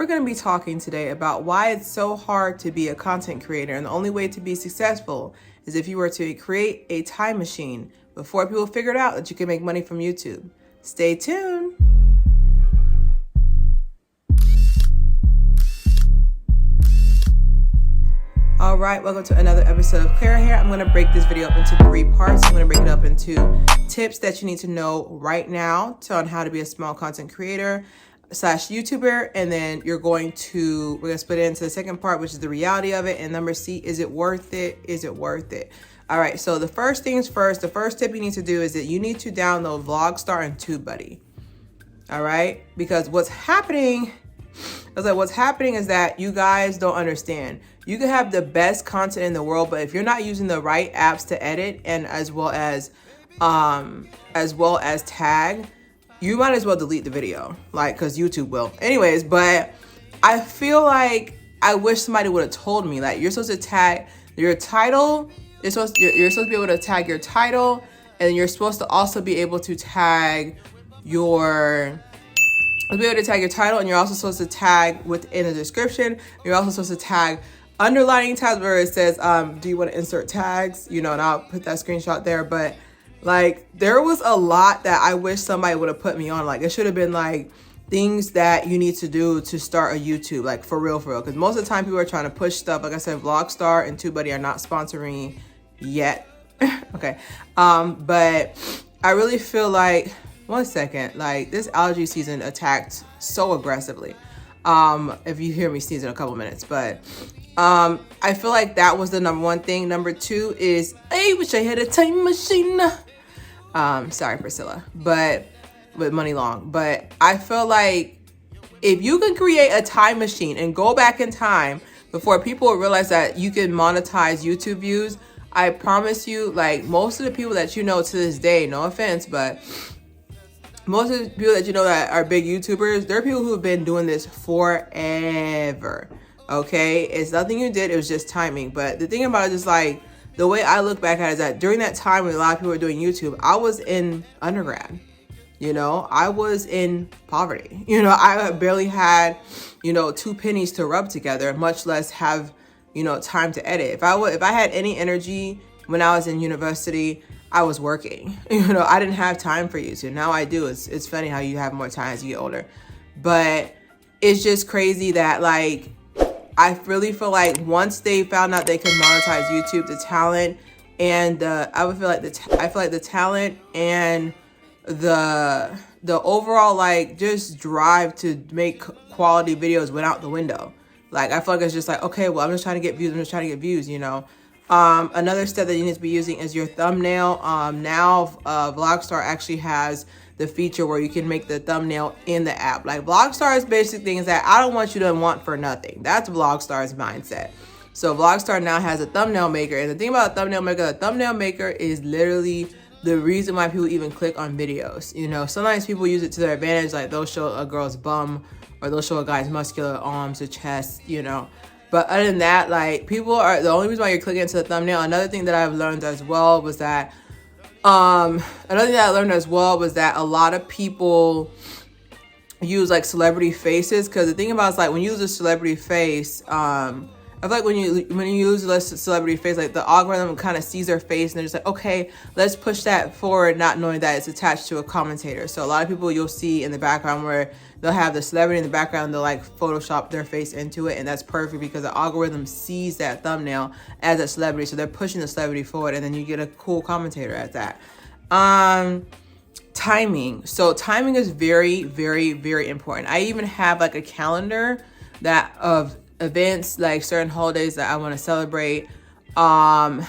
We're going to be talking today about why it's so hard to be a content creator, and the only way to be successful is if you were to create a time machine before people figured out that you can make money from YouTube. Stay tuned. All right, welcome to another episode of Haire. I'm going to break this video up into 3 parts. I'm going to break it up into tips that you need to know right now on how to be a small content creator / YouTuber, and then we're going to split it into the second part, which is the reality of it, and number C, is it worth it? Is it worth it? All right, so the first things first, the first tip you need to do is that you need to download Vlogstar and TubeBuddy. All right, because what's happening is that you guys don't understand. You can have the best content in the world, but if you're not using the right apps to edit and as well as tag, you might as well delete the video, because YouTube will. Anyways, but I feel like I wish somebody would have told me, you're supposed to tag your title. You're supposed to be able to tag your title, and you're supposed to also be able to tag your title, and you're also supposed to tag within the description. You're also supposed to tag underlining tags where it says, do you want to insert tags? And I'll put that screenshot there. But there was a lot that I wish somebody would have put me on. It should have been things that you need to do to start a YouTube, for real. Because most of the time people are trying to push stuff. Like I said, Vlogstar and TubeBuddy are not sponsoring yet. Okay. But I really feel one second, this allergy season attacked so aggressively. If you hear me sneeze in a couple minutes, but I feel like that was the number one thing. Number 2 is, I wish I had a time machine. Sorry, Priscilla, but with Money Long. But I feel like if you can create a time machine and go back in time before people realize that you can monetize YouTube views, I promise you, most of the people that you know to this day, no offense, but most of the people that you know that are big YouTubers, they're people who have been doing this forever. Okay, it's nothing you did, it was just timing. But the thing about it is the way I look back at it is that during that time when a lot of people were doing YouTube, I was in undergrad. I was in poverty. I barely had 2 pennies to rub together, much less have time to edit. If I had any energy when I was in university, I was working. I didn't have time for YouTube. Now I do. It's funny how you have more time as you get older. But it's just crazy that I really feel once they found out they could monetize YouTube, the talent and I feel like the talent and the overall just drive to make quality videos went out the window. I feel like it's just okay, well, I'm just trying to get views. Another step that you need to be using is your thumbnail. Now Vlogstar actually has the feature where you can make the thumbnail in the app. Vlogstar's basic thing is that I don't want you to want for nothing. That's Vlogstar's mindset. So Vlogstar now has a thumbnail maker, and the thing about the thumbnail maker is literally the reason why people even click on videos. Sometimes people use it to their advantage, they'll show a girl's bum or they'll show a guy's muscular arms or chest, But other than that, people are the only reason why you're clicking into the thumbnail. Another thing that I've learned as well was that a lot of people use celebrity faces, because the thing about it is when you use a celebrity face, I feel like when you use a celebrity face, the algorithm kind of sees their face and they're just okay, let's push that forward, not knowing that it's attached to a commentator. So a lot of people you'll see in the background where they'll have the celebrity in the background, they'll Photoshop their face into it, and that's perfect because the algorithm sees that thumbnail as a celebrity, so they're pushing the celebrity forward, and then you get a cool commentator at that. Timing. So timing is very, very, very important. I even have a calendar of events, certain holidays that I want to celebrate. Timing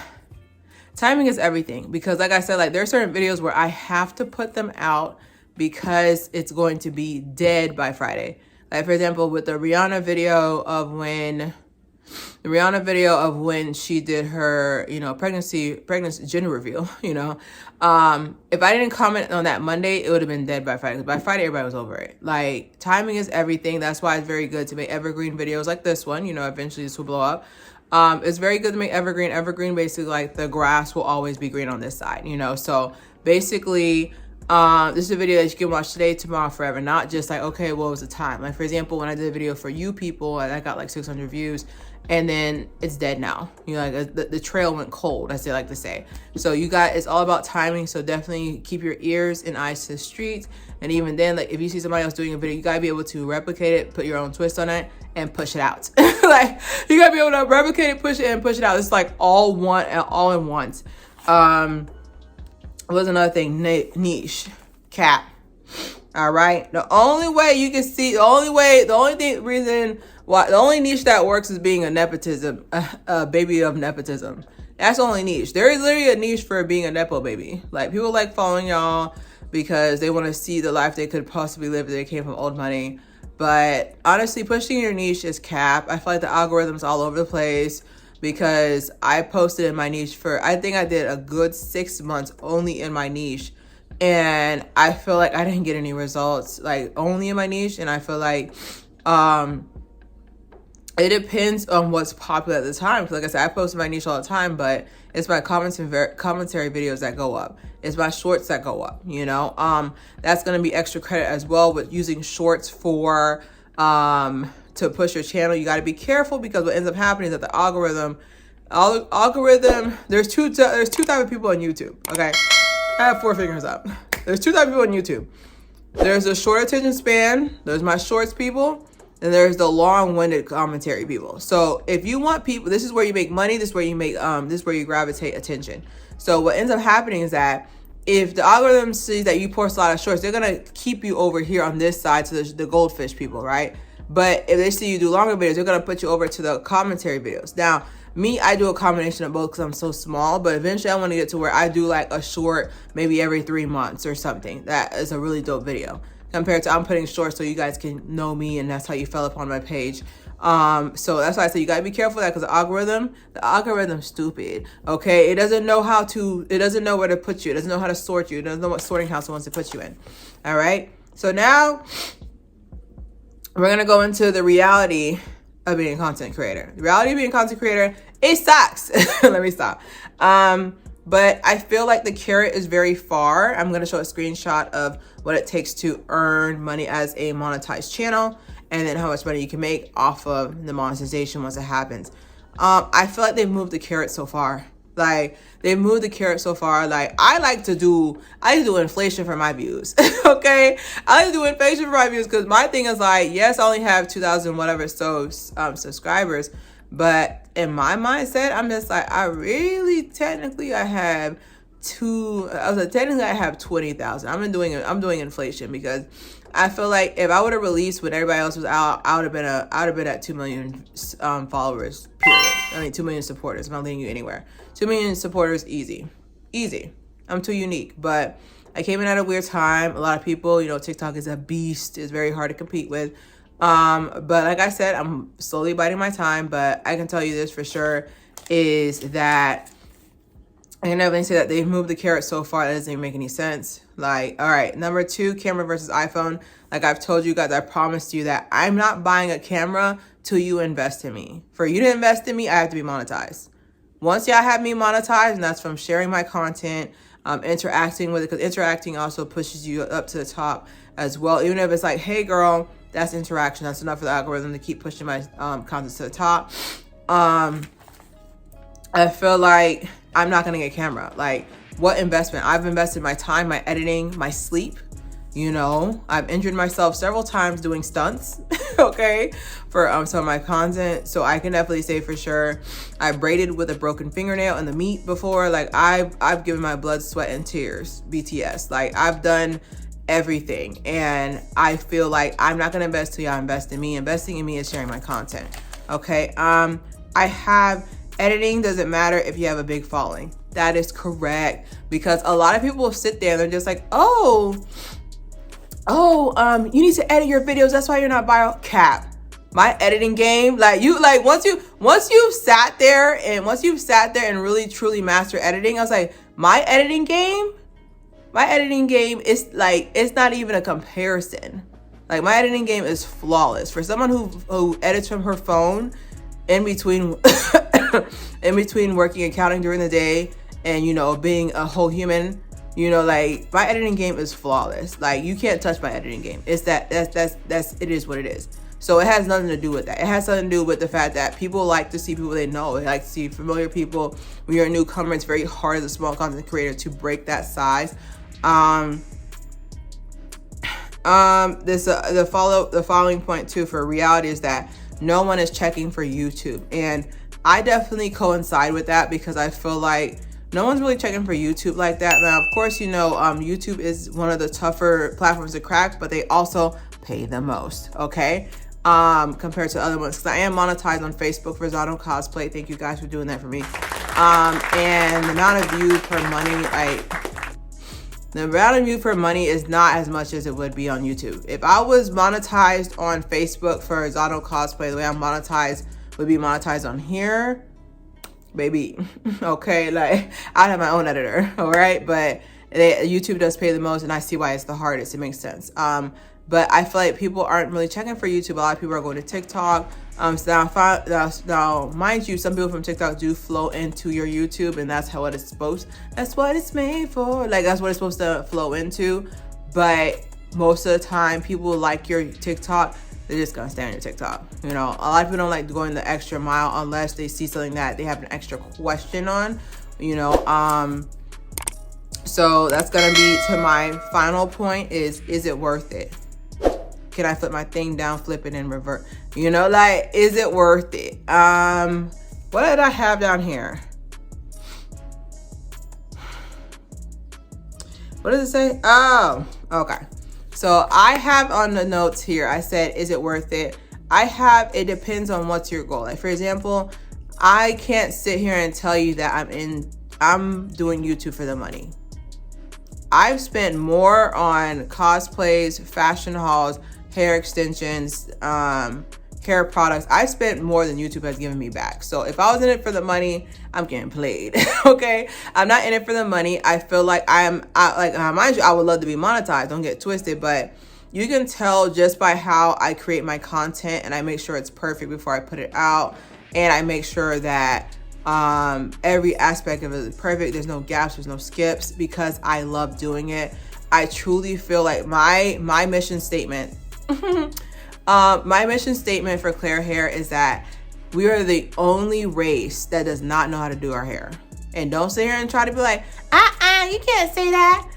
is everything, because like I said, there are certain videos where I have to put them out because it's going to be dead by Friday. For example, with the Rihanna video of when she did her, pregnancy gender reveal, if I didn't comment on that Monday, it would have been dead by Friday. By Friday, everybody was over it. Timing is everything. That's why it's very good to make evergreen videos like this one. Eventually this will blow up. It's very good to make evergreen. Evergreen, basically, the grass will always be green on this side, So basically, This is a video that you can watch today, tomorrow, forever. Not just like, okay, what was the time? Like, for example, when I did a video for you people, and I got like 600 views, and then it's dead now. You know, like the trail went cold, as they like to say. So you got, it's all about timing. So definitely keep your ears and eyes to the streets. And even then, like if you see somebody else doing a video, you gotta be able to replicate it, put your own twist on it, and push it out. Like you gotta be able to replicate it, push it, and push it out. It's like all in once. What was another thing? Niche, cap. All right. The only way you can see, the only reason why, the only niche that works is being a baby of nepotism. That's the only niche. There is literally a niche for being a nepo baby. Like people like following y'all because they want to see the life they could possibly live if they came from old money. But honestly, pushing your niche is cap. I feel like the algorithm's all over the place. Because I posted in my niche for, I think I did a good 6 months only in my niche. And I feel like I didn't get any results, like only in my niche. And I feel like it depends on what's popular at the time. Like I said, I post in my niche all the time, but it's my commentary videos that go up. It's my shorts that go up, you know. That's going to be extra credit as well with using shorts for to push your channel. You got to be careful because what ends up happening is that the algorithm, there's two types of people on YouTube. Okay, I have 4 fingers up. There's 2 types of people on YouTube. There's a short attention span. There's my shorts people, and there's the long-winded commentary people. So if you want people, this is where you make money. This is where you make this is where you gravitate attention. So what ends up happening is that if the algorithm sees that you post a lot of shorts, they're gonna keep you over here on this side to the goldfish people, right? But if they see you do longer videos, they're going to put you over to the commentary videos. Now, me, I do a combination of both because I'm so small. But eventually, I want to get to where I do like a short maybe every 3 months or something. That is a really dope video. Compared to I'm putting shorts so you guys can know me. And that's how you fell upon my page. So that's why I say you got to be careful of that because the algorithm's stupid. Okay? It doesn't know where to put you. It doesn't know how to sort you. It doesn't know what sorting house it wants to put you in. All right? So now we're going to go into the reality of being a content creator. The reality of being a content creator, it sucks. Let me stop. But I feel like the carrot is very far. I'm going to show a screenshot of what it takes to earn money as a monetized channel and then how much money you can make off of the monetization once it happens. I feel like they've moved the carrot so far. Like they've moved the carrot so far. Like I like to do inflation for my views. Okay, I like to do inflation for my views because my thing is like, yes, I only have 2,000 whatever subscribers, but in my mindset, I'm just like, I have 20,000. I'm doing inflation because I feel like if I would have released when everybody else was out, I would have been at 2 million followers. Period. I mean, 2 million supporters. I'm not leading you anywhere. 2 million supporters, easy. I'm too unique, but I came in at a weird time. A lot of people, you know, TikTok is a beast. It's very hard to compete with. But like I said, I'm slowly biding my time. But I can tell you this for sure is that I can definitely say that they've moved the carrot so far that doesn't even make any sense. Like, all right, number 2, camera versus iPhone. Like I've told you guys, I promised you that I'm not buying a camera till you invest in me. For you to invest in me, I have to be monetized. Once y'all have me monetized, and that's from sharing my content, interacting with it, because interacting also pushes you up to the top as well. Even if it's like, hey girl, that's interaction. That's enough for the algorithm to keep pushing my content to the top. I feel like I'm not gonna get a camera. Like, what investment? I've invested my time, my editing, my sleep. You know, I've injured myself several times doing stunts, okay, for some of my content. So I can definitely say for sure, I braided with a broken fingernail in the meat before. Like I've given my blood, sweat, and tears, BTS. Like I've done everything, and I feel like I'm not gonna invest till y'all invest in me. Investing in me is sharing my content, okay. I have editing. Doesn't matter if you have a big following. That is correct, because a lot of people will sit there and they're just like, you need to edit your videos. That's why you're not viral. Cap. My editing game, once you've sat there and really truly master editing, I was like, my editing game is like, it's not even a comparison. Like my editing game is flawless. For someone who edits from her phone in between working accounting during the day and, you know, being a whole human, You know, like my editing game is flawless. Like you can't touch my editing game. It's that's it is what it is. So it has nothing to do with that. It has something to do with the fact that people like to see people they know. They like to see familiar people. When you're a newcomer, it's very hard as a small content creator to break that size. The following point too for reality is that no one is checking for YouTube, and I definitely coincide with that because I feel like no one's really checking for YouTube like that. Now, of course, you know, YouTube is one of the tougher platforms to crack, but they also pay the most, okay? Compared to other ones. Because I am monetized on Facebook for Zato Cosplay. Thank you guys for doing that for me. And the amount of views per money, the amount of views per money is not as much as it would be on YouTube. If I was monetized on Facebook for Zato Cosplay, the way I'm monetized would be monetized on here, baby. Okay, like I'd have my own editor, all right? But YouTube does pay the most, and I see why it's the hardest. It makes sense. But I feel like people aren't really checking for YouTube. A lot of people are going to TikTok. So now, mind you, some people from TikTok do flow into your YouTube, and that's how it is supposed. That's what it's made for. Like that's what it's supposed to flow into. But most of the time, people like your TikTok. They're just gonna stay on your TikTok. You know, a lot of people don't like going the extra mile unless they see something that they have an extra question on. You know, so that's gonna be to my final point: is it worth it? Can I flip my thing down, flip it, and revert? You know, like, is it worth it? What did I have down here? What does it say? Oh, okay. So I have on the notes here, I said, is it worth it? I have, it depends on what's your goal. Like, for example, I can't sit here and tell you that I'm doing YouTube for the money. I've spent more on cosplays, fashion hauls, hair extensions, hair products. I spent more than YouTube has given me back. So if I was in it for the money, I'm getting played. Okay, I'm not in it for the money. I feel like mind you, I would love to be monetized. Don't get twisted, but you can tell just by how I create my content, and I make sure it's perfect before I put it out, and I make sure that every aspect of it is perfect. There's no gaps, there's no skips, because I love doing it. I truly feel like my mission statement my mission statement for Claire Haire is that we are the only race that does not know how to do our hair. And don't sit here and try to be like, you can't say that.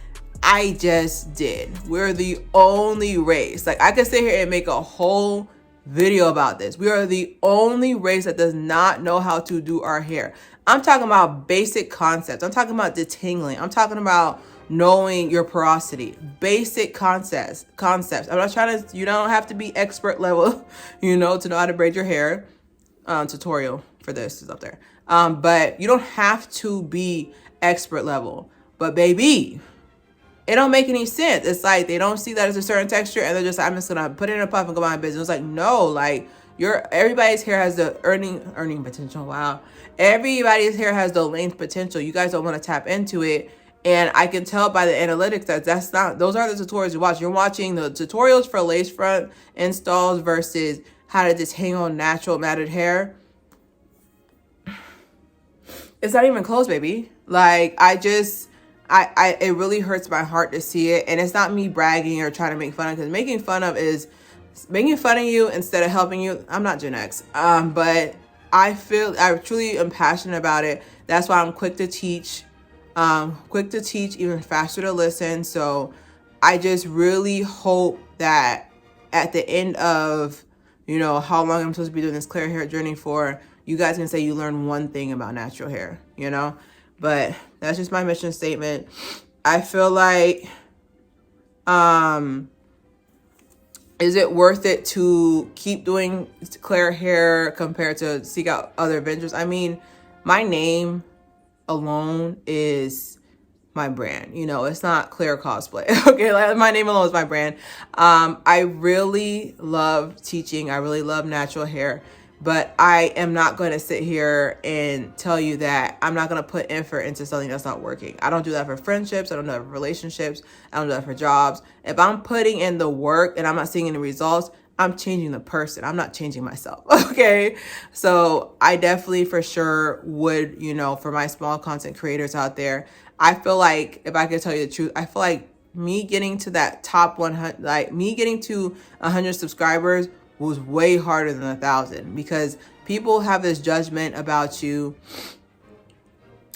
I just did. We're the only race. Like, I could sit here and make a whole video about this. We are the only race that does not know how to do our hair. I'm talking about basic concepts. I'm talking about detangling. I'm talking about knowing your porosity, basic concepts. I'm not trying to, you don't have to be expert level, you know, to know how to braid your hair. Tutorial for this is up there. But you don't have to be expert level. But baby, it don't make any sense. It's like they don't see that it's a certain texture and they're just, I'm just gonna put it in a puff and go about my business. It's like, no, like everybody's hair has the earning potential. Wow. Everybody's hair has the length potential. You guys don't want to tap into it. And I can tell by the analytics that those are the tutorials you watch. You're watching the tutorials for lace front installs versus how to detangle natural matted hair. It's not even close, baby. Like, it really hurts my heart to see it. And it's not me bragging or trying to make fun of, because making fun of you instead of helping you. I'm not Gen X. But I truly am passionate about it. That's why I'm quick to teach, even faster to listen. So I just really hope that at the end of, you know, how long I'm supposed to be doing this Claire Haire journey for, you guys can say you learned one thing about natural hair, you know. But that's just my mission statement. I feel like, is it worth it to keep doing Claire Haire compared to seek out other ventures? I mean, my name alone is my brand. You know, it's not Claire Cosplay. Okay, like my name alone is my brand. I really love teaching. I really love natural hair. But I am not going to sit here and tell you that I'm not going to put effort into something that's not working. I don't do that for friendships. I don't do that for relationships. I don't do that for jobs. If I'm putting in the work and I'm not seeing any results, I'm changing the person. I'm not changing myself. Okay. So I definitely for sure would, you know, for my small content creators out there, I feel like if I could tell you the truth, I feel like me getting to that top 100, like me getting to 100 subscribers was way harder than 1,000, because people have this judgment about you.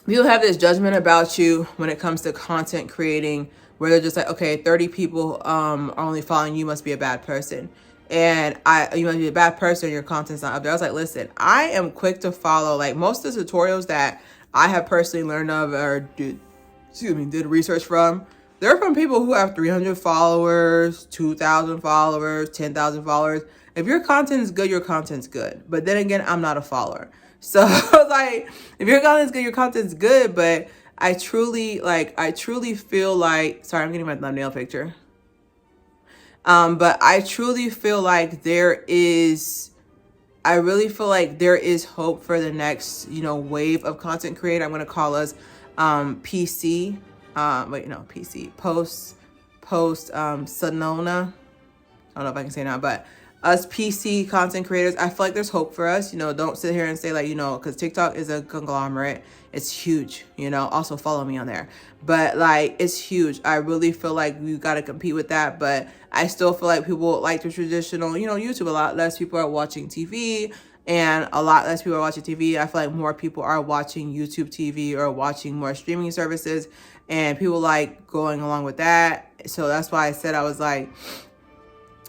People have this judgment about you when it comes to content creating, where they're just like, okay, 30 people are only following you, must be a bad person. And you must be a bad person, your content's not up there. I was like, listen, I am quick to follow. Like most of the tutorials that I have personally learned of or did research from, they're from people who have 300 followers, 2,000 followers, 10,000 followers. If your content is good, your content's good. But then again, I'm not a follower. So like, if your content's good, your content's good. But I truly feel like, sorry, I'm getting my thumbnail picture. But I truly feel like I really feel like there is hope for the next, you know, wave of content creator. I'm going to call us, PC, PC, post, Sonona. I don't know if I can say now, but us PC content creators, I feel like there's hope for us. You know, don't sit here and say like, you know, because TikTok is a conglomerate. It's huge, you know, also follow me on there. But like, it's huge. I really feel like we got to compete with that. But I still feel like people like the traditional, you know, YouTube. A lot less people are watching TV, and a lot less people are watching TV. I feel like more people are watching YouTube TV or watching more streaming services, and people like going along with that. So that's why I said, I was like,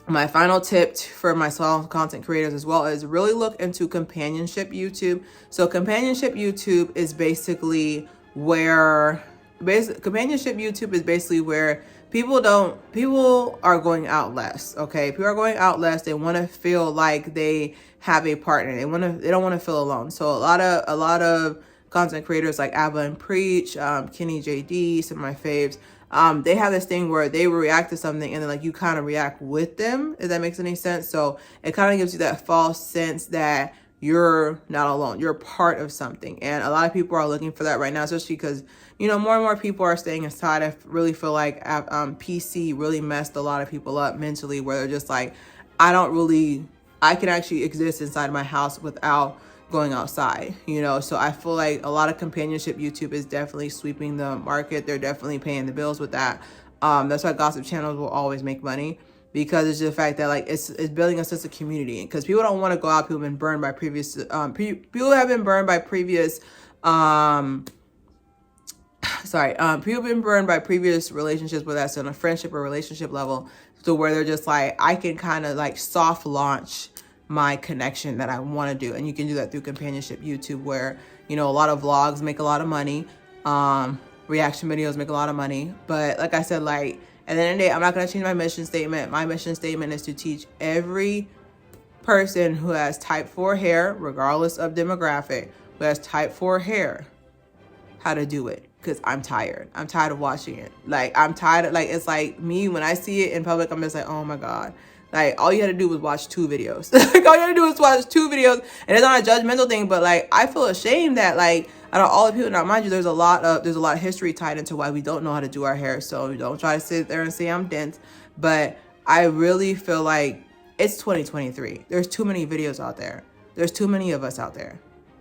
my final tip for my small content creators as well is really look into companionship YouTube. So companionship YouTube is basically where people are going out less. Okay. People are going out less. They want to feel like they have a partner. They don't want to feel alone. So a lot of content creators like Abba and Preach, Kenny JD, some of my faves, they have this thing where they will react to something and then like you kind of react with them, if that makes any sense. So it kind of gives you that false sense that you're not alone, you're part of something. And a lot of people are looking for that right now, especially because, you know, more and more people are staying inside. I really feel like PC really messed a lot of people up mentally, where they're just like, I can actually exist inside my house without going outside, you know. So I feel like a lot of companionship YouTube is definitely sweeping the market. They're definitely paying the bills with that. That's why gossip channels will always make money, because it's just the fact that like it's building a sense of community, because people don't want to go out. People have been burned by previous people have been burned by previous relationships, whether that's on a friendship or relationship level, to where they're just like, I can kind of like soft launch my connection that I want to do. And you can do that through companionship YouTube, where, you know, a lot of vlogs make a lot of money. Reaction videos make a lot of money. But like I said, like at the end of the day, I'm not going to change my mission statement. My mission statement is to teach every person who has type 4 hair, regardless of demographic, who has type 4 hair, how to do it. Because I'm tired. I'm tired of watching it. Like, I'm tired of, like, it's like me, when I see it in public, I'm just like, oh my God. Like, all you had to do was watch 2 videos. Like, all you had to do was watch 2 videos. And it's not a judgmental thing, but like, I feel ashamed that like, out of all the people, now mind you, there's a lot of history tied into why we don't know how to do our hair. So don't try to sit there and say I'm dense. But I really feel like it's 2023. There's too many videos out there. There's too many of us out there.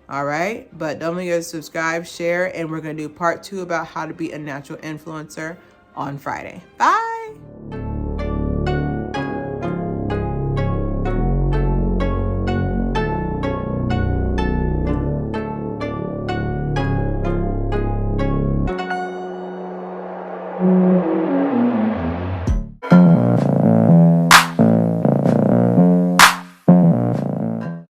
All right. But don't forget to subscribe, share, and we're going to do part 2 about how to be a natural influencer on Friday. Bye.